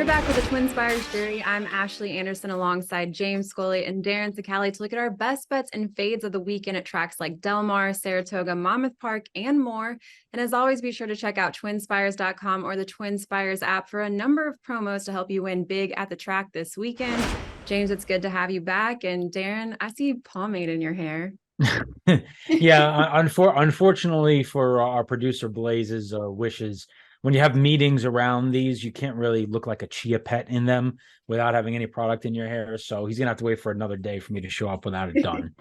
We're back with the TwinSpires jury. I'm Ashley Anderson alongside James Scully and Darin Zoccali to look at our best bets and fades of the weekend at tracks like Del Mar, Saratoga, Monmouth Park, and more. And as always, be sure to check out TwinSpires.com or the TwinSpires app for a number of promos to help you win big at the track this weekend. James, it's good to have you back. And Darin, I see pomade in your hair. Yeah, unfortunately for our producer Blaze's wishes, when you have meetings around these, you can't really look like a chia pet in them without having any product in your hair. So he's gonna have to wait for another day for me to show up without it done.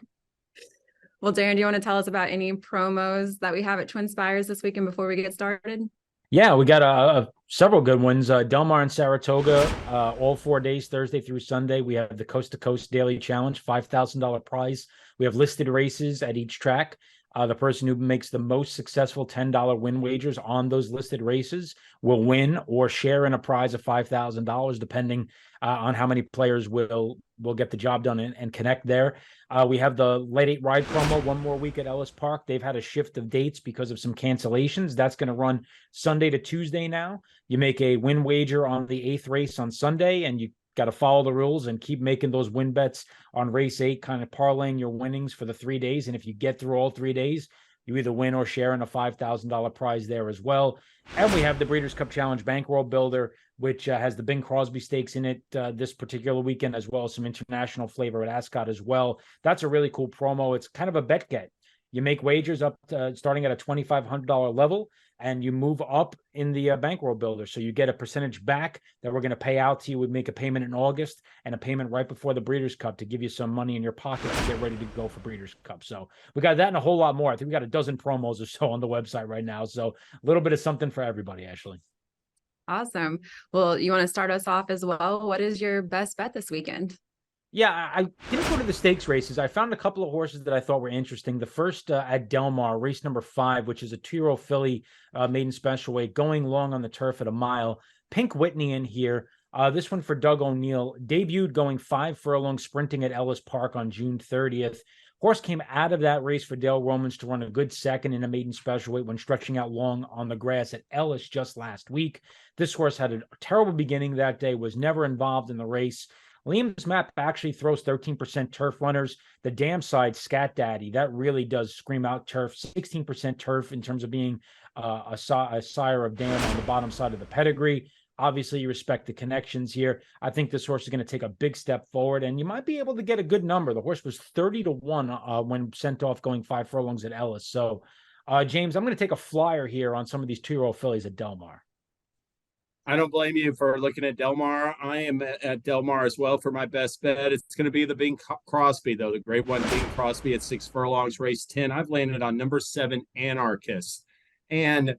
Well, Darin, do you want to tell us about any promos that we have at TwinSpires this weekend before we get started? Yeah, we got several good ones. Del Mar and Saratoga, all 4 days, Thursday through Sunday. We have the Coast to Coast Daily Challenge, $5,000 prize. We have listed races at each track. The person who makes the most successful $10 win wagers on those listed races will win or share in a prize of $5,000, depending on how many players will get the job done and connect there. We have the late 8 ride promo, one more week at Ellis Park. They've had a shift of dates because of some cancellations. That's going to run Sunday to Tuesday now. You make a win wager on the 8th race on Sunday, and you got to follow the rules and keep making those win bets on race 8, kind of parlaying your winnings for the 3 days. And if you get through all 3 days, you either win or share in a $5,000 prize there as well. And we have the Breeders' Cup Challenge Bankroll Builder, which has the Bing Crosby Stakes in it this particular weekend, as well as some international flavor at Ascot as well. That's a really cool promo. It's kind of a bet get. You make wagers up to, starting at a $2,500 level, and you move up in the bankroll builder. So you get a percentage back that we're going to pay out to you. We make a payment in August and a payment right before the Breeders' Cup to give you some money in your pocket to get ready to go for Breeders' Cup. So we got that and a whole lot more. I think we got a dozen promos or so on the website right now. So a little bit of something for everybody, Ashley. Awesome. Well, you want to start us off as well? What is your best bet this weekend? Yeah, I didn't go to the stakes races. I found a couple of horses that I thought were interesting. The first at Del Mar, race number 5, which is a 2-year-old filly maiden special weight, going long on the turf at a mile. Pink Whitney in here. This one for Doug O'Neill. Debuted going 5 furlongs sprinting at Ellis Park on June 30th. Horse came out of that race for Dale Romans to run a good second in a maiden special weight when stretching out long on the grass at Ellis just last week. This horse had a terrible beginning that day, was never involved in the race. Liam's map actually throws 13% turf runners. The dam side, Scat Daddy, that really does scream out turf. 16% turf in terms of being a sire of dam on the bottom side of the pedigree. Obviously, you respect the connections here. I think this horse is going to take a big step forward, and you might be able to get a good number. The horse was 30-1 when sent off going 5 furlongs at Ellis. So, James, I'm going to take a flyer here on some of these 2-year-old fillies at Del Mar. I don't blame you for looking at Del Mar. I am at Del Mar as well for my best bet. It's going to be the Bing Crosby, though, the great one, Bing Crosby at 6 furlongs, race 10. I've landed on number 7, Anarchist. And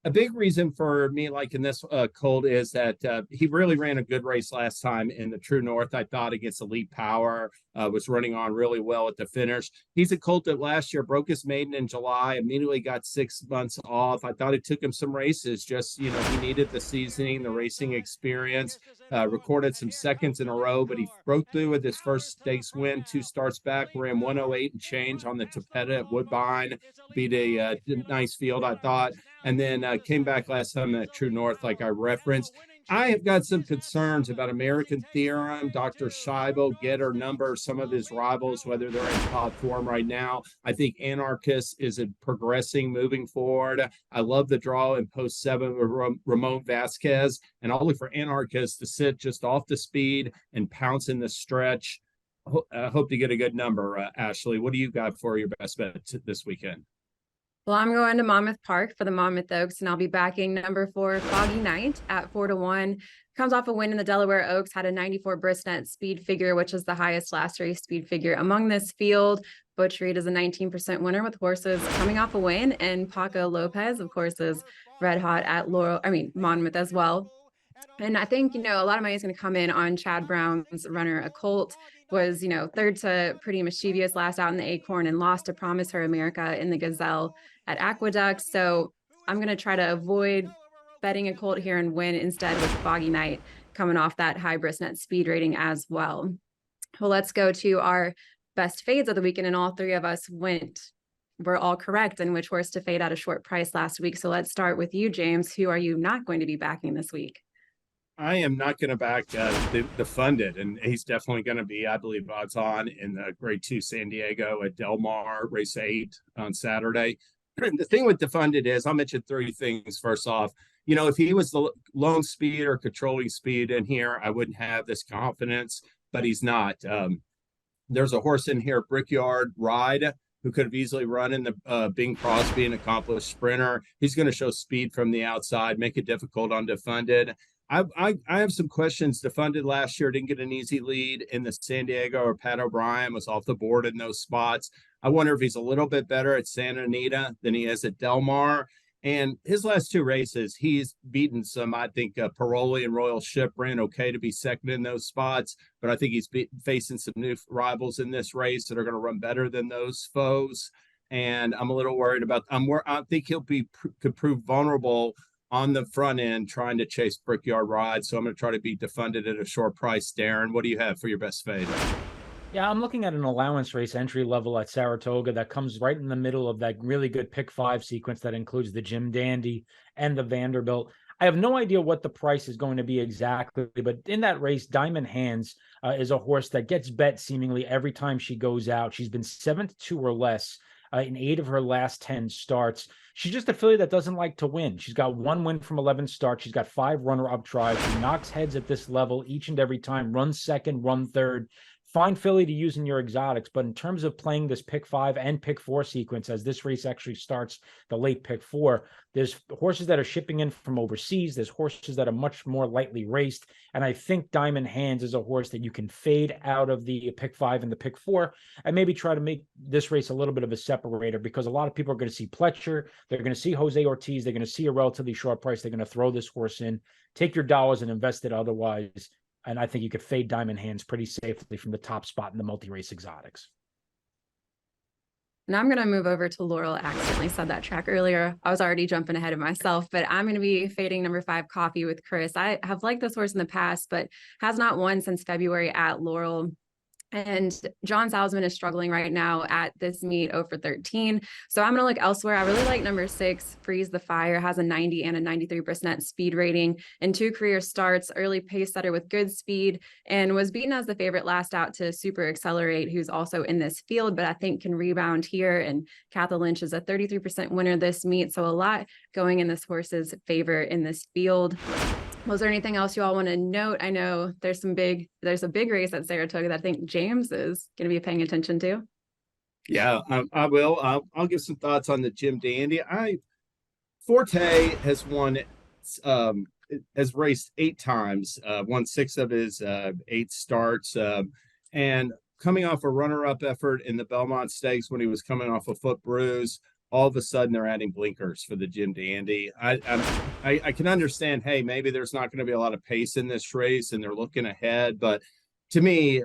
a big reason for me liking this colt is that he really ran a good race last time in the True North. I thought against Elite Power, was running on really well at the finish. He's a colt that last year broke his maiden in July, immediately got 6 months off. I thought it took him some races, just, he needed the seasoning, the racing experience, recorded some seconds in a row, but he broke through with his first stakes win, 2 starts back, ran 108 and change on the Topeta at Woodbine, beat a nice field, I thought. And then came back last time at True North, like I referenced. I have got some concerns about American Theorem, Dr. Scheibel, Getter Number, some of his rivals, whether they're in top form right now. I think Anarchist is progressing, moving forward. I love the draw in post 7 with Ramon Vasquez, and I'll look for Anarchist to sit just off the speed and pounce in the stretch. Hope to get a good number, Ashley. What do you got for your best bet this weekend? Well, I'm going to Monmouth Park for the Monmouth Oaks, and I'll be backing number 4, Foggy Night, at 4-1. Comes off a win in the Delaware Oaks, had a 94 Brisnet speed figure, which is the highest last race speed figure among this field. Butch Reed is a 19% winner with horses coming off a win, and Paco Lopez, of course, is red hot at Monmouth as well. And I think, a lot of money is going to come in on Chad Brown's runner. A colt was, third to Pretty Mischievous last out in the Acorn and lost to Promise Her America in the Gazelle at Aqueduct. So I'm going to try to avoid betting a colt here and win instead with Foggy Night coming off that high Brisnet speed rating as well. Well, let's go to our best fades of the weekend. And all 3 of us were all correct in which horse to fade at a short price last week. So let's start with you, James. Who are you not going to be backing this week? I am not going to back the funded, and he's definitely going to be, I believe, odds on in the Grade 2 San Diego at Del Mar, race 8 on Saturday. The thing with the funded is, I'll mention 3 things. First off, if he was the lone speed or controlling speed in here, I wouldn't have this confidence, but he's not. There's a horse in here, Brickyard Ride, who could have easily run in the Bing Crosby, an accomplished sprinter. He's going to show speed from the outside, make it difficult on defunded. I have some questions. Defunded last year didn't get an easy lead in the San Diego, or Pat O'Brien was off the board in those spots. I wonder if he's a little bit better at Santa Anita than he is at Del Mar. And his last 2 races, he's beaten some, I think, Paroli and Royal Ship ran okay to be second in those spots. But I think he's facing some new rivals in this race that are going to run better than those foes. And I'm a little worried about, I think could prove vulnerable on the front end trying to chase Brickyard Ride. So I'm going to try to be defunded at a short price. Darin, what do you have for your best fade? Yeah, I'm looking at an allowance race entry level at Saratoga that comes right in the middle of that really good pick 5 sequence that includes the Jim Dandy and the Vanderbilt. I have no idea what the price is going to be exactly, but in that race, Diamond Hands is a horse that gets bet seemingly every time she goes out. She's been 7-2 or less in 8 of her last 10 starts. She's just a filly that doesn't like to win. She's got 1 win from 11 starts. She's got 5 runner-up tries. She knocks heads at this level each and every time, runs second, run third. Fine filly to use in your exotics, but in terms of playing this pick 5 and pick 4 sequence, as this race actually starts the late pick 4, there's horses that are shipping in from overseas. There's horses that are much more lightly raced. And I think Diamond Hands is a horse that you can fade out of the pick 5 and the pick 4 and maybe try to make this race a little bit of a separator, because a lot of people are going to see Pletcher. They're going to see Jose Ortiz. They're going to see a relatively short price. They're going to throw this horse in, take your dollars and invest it otherwise. And I think you could fade Diamond Hands pretty safely from the top spot in the multi-race exotics. Now I'm going to move over to Laurel. I accidentally said that track earlier. I was already jumping ahead of myself, but I'm going to be fading number 5, Coffee with Chris. I have liked this horse in the past, but has not won since February at Laurel. And John Salzman is struggling right now at this meet 0 for 13. So I'm going to look elsewhere. I really like number 6, Freeze the Fire, has a 90 and a 93% speed rating in 2 career starts, early pace setter with good speed, and was beaten as the favorite last out to Super Accelerate, who's also in this field, but I think can rebound here. And Catha Lynch is a 33% winner this meet. So a lot going in this horse's favor in this field. Was there anything else you all want to note? I know there's a big race at Saratoga that I think James is going to be paying attention to. Yeah, I will. I'll give some thoughts on the Jim Dandy. Forte has won, has raced 8 times, won 6 of his 8 starts, and coming off a runner-up effort in the Belmont Stakes when he was coming off a foot bruise. All of a sudden they're adding blinkers for the Jim Dandy. I can understand, hey, maybe there's not going to be a lot of pace in this race and they're looking ahead, but to me,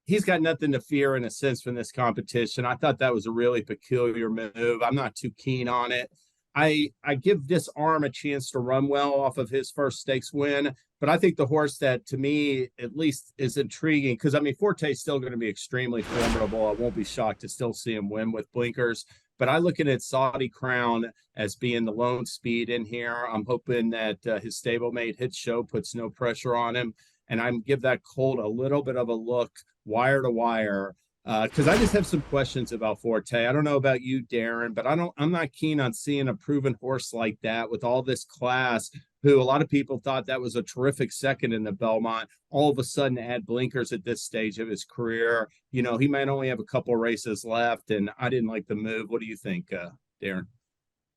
he's got nothing to fear in a sense from this competition. I thought that was a really peculiar move. I'm not too keen on it. I give this arm a chance to run well off of his first stakes win, but I think the horse that to me at least is intriguing, because I mean Forte is still going to be extremely formidable. I won't be shocked to still see him win with blinkers. But I look at Saudi Crown as being the lone speed in here. I'm hoping that his stablemate Hit Show puts no pressure on him. And I'm give that colt a little bit of a look wire to wire, because I just have some questions about Forte. I don't know about you, Darin, but I'm not keen on seeing a proven horse like that with all this class, who a lot of people thought that was a terrific second in the Belmont, all of a sudden add blinkers at this stage of his career. He might only have a couple races left, and I didn't like the move. What do you think, Darin?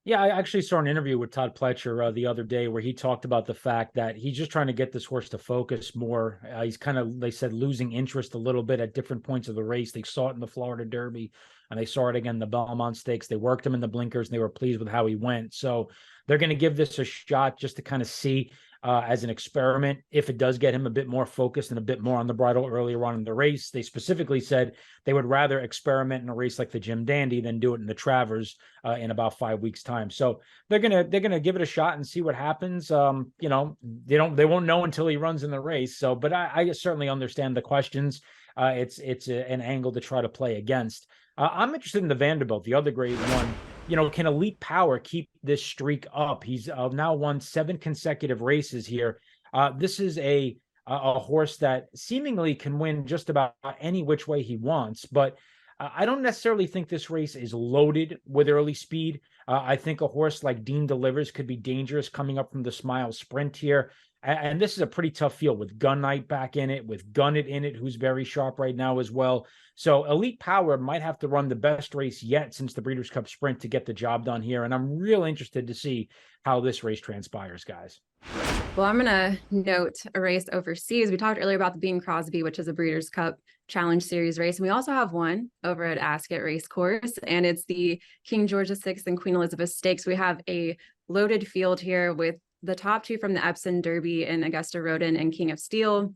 Yeah, I actually saw an interview with Todd Pletcher the other day where he talked about the fact that he's just trying to get this horse to focus more. He's kind of, they said, losing interest a little bit at different points of the race. They saw it in the Florida Derby and they saw it again in the Belmont Stakes. They worked him in the blinkers and they were pleased with how he went. So they're going to give this a shot just to kind of see as an experiment if it does get him a bit more focused and a bit more on the bridle earlier on in the race. They specifically said they would rather experiment in a race like the Jim Dandy than do it in the Travers in about 5 weeks time. So they're gonna give it a shot and see what happens. They won't know until he runs in the race. So, but I certainly understand the questions. It's an angle to try to play against. I'm interested in the Vanderbilt, the other grade one. Can Elite Power keep this streak up? He's now won 7 consecutive races here. This is a horse that seemingly can win just about any which way he wants, but I don't necessarily think this race is loaded with early speed. I think a horse like Dean Delivers could be dangerous coming up from the Smile Sprint here. And this is a pretty tough field with Gun Knight back in it, with Gunnit in it, who's very sharp right now as well. So Elite Power might have to run the best race yet since the Breeders' Cup Sprint to get the job done here. And I'm real interested to see how this race transpires, guys. Well, I'm going to note a race overseas. We talked earlier about the Bing Crosby, which is a Breeders' Cup Challenge Series race. And we also have one over at Ascot Racecourse, and it's the King George VI and Queen Elizabeth Stakes. We have a loaded field here with the top two from the Epsom Derby and Augusta Rodin and King of Steel.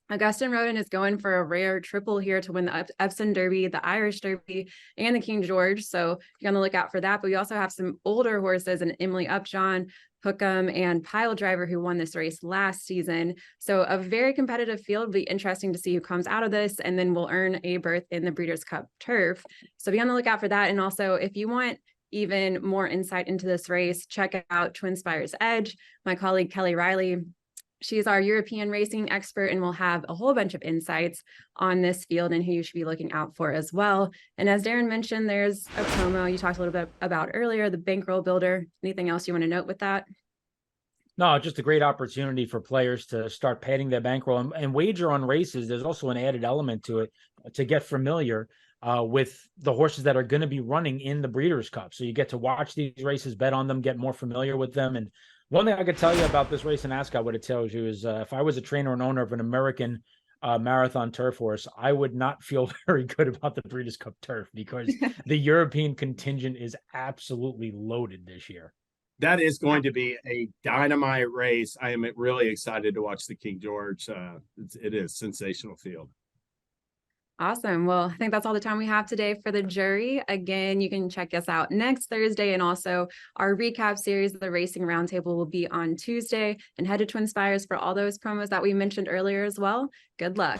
Augusta Rodin is going for a rare triple here to win the Epsom Derby, the Irish Derby, and the King George. So you're on the lookout for that. But we also have some older horses, and Emily Upjohn, Hookham, and Pile Driver, who won this race last season. So a very competitive field. It'll be interesting to see who comes out of this, and then will earn a berth in the Breeders' Cup Turf. So be on the lookout for that. And also, if you want even more insight into this race, check out TwinSpires Edge. My colleague Kelly Riley, she's our European racing expert, and will have a whole bunch of insights on this field and who you should be looking out for as well. And as Darin mentioned, there's a promo you talked a little bit about earlier, the bankroll builder. Anything else you want to note with that? No, just a great opportunity for players to start padding their bankroll and wager on races. There's also an added element to it to get familiar with the horses that are going to be running in the Breeders' Cup. So you get to watch these races, bet on them, get more familiar with them. And one thing I could tell you about this race in Ascot, what it tells you is if I was a trainer and owner of an American marathon turf horse, I would not feel very good about the Breeders' Cup Turf, because the European contingent is absolutely loaded this year. That is going to be a dynamite race. I am really excited to watch the King George. It is sensational field. Awesome. Well, I think that's all the time we have today for the jury. Again, you can check us out next Thursday, and also our recap series, the Racing Roundtable, will be on Tuesday. And head to TwinSpires for all those promos that we mentioned earlier as well. Good luck.